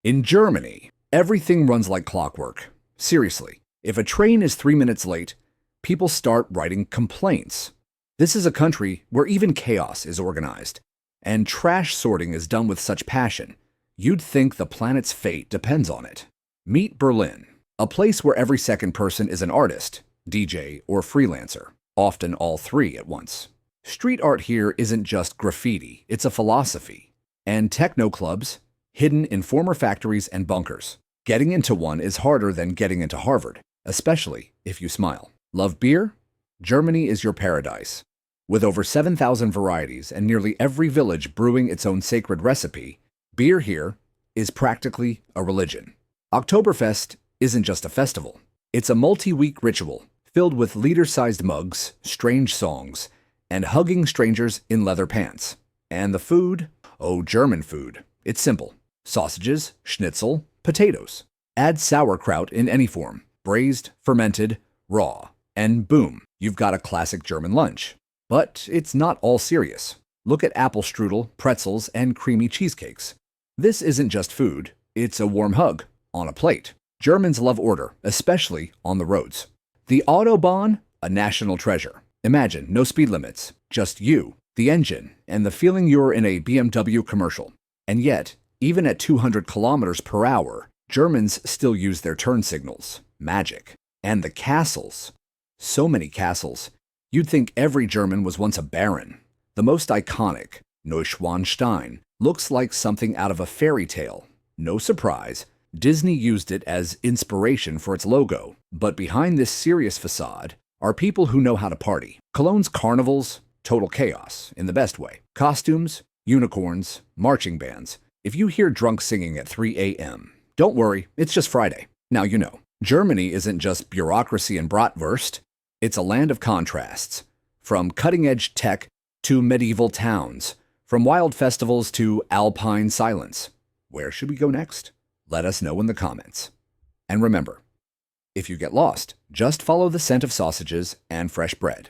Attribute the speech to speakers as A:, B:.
A: In Germany, everything runs like clockwork. Seriously, if a train is 3 minutes late, people start writing complaints. This is a country where even chaos is organized, and trash sorting is done with such passion, you'd think the planet's fate depends on it. Meet Berlin, a place where every second person is an artist, DJ, or freelancer, often all three at once. Street art here isn't just graffiti, it's a philosophy. And techno clubs, hidden in former factories and bunkers. Getting into one is harder than getting into Harvard, especially if you smile. Love beer? Germany is your paradise. With over 7,000 varieties and nearly every village brewing its own sacred recipe, beer here is practically a religion. Oktoberfest isn't just a festival. It's a multi-week ritual filled with liter-sized mugs, strange songs, and hugging strangers in leather pants. And the food? Oh, German food. It's simple. Sausages, schnitzel, potatoes. Add sauerkraut in any form, braised, fermented, raw, and boom, you've got a classic German lunch. But it's not all serious. Look at apple strudel, pretzels, and creamy cheesecakes. This isn't just food, it's a warm hug on a plate. Germans love order, especially on the roads. The autobahn, a national treasure. Imagine no speed limits, just you, the engine, and the feeling you're in a BMW commercial. And yet, even at 200 kilometers per hour, Germans still use their turn signals. Magic. And the castles. So many castles. You'd think every German was once a baron. The most iconic, Neuschwanstein, looks like something out of a fairy tale. No surprise, Disney used it as inspiration for its logo. But behind this serious facade are people who know how to party. Cologne's carnivals, total chaos, in the best way. Costumes, unicorns, marching bands. If you hear drunk singing at 3 a.m., don't worry, it's just Friday. Now you know. Germany isn't just bureaucracy and bratwurst. It's a land of contrasts. From cutting-edge tech to medieval towns. From wild festivals to alpine silence. Where should we go next? Let us know in the comments. And remember, if you get lost, just follow the scent of sausages and fresh bread.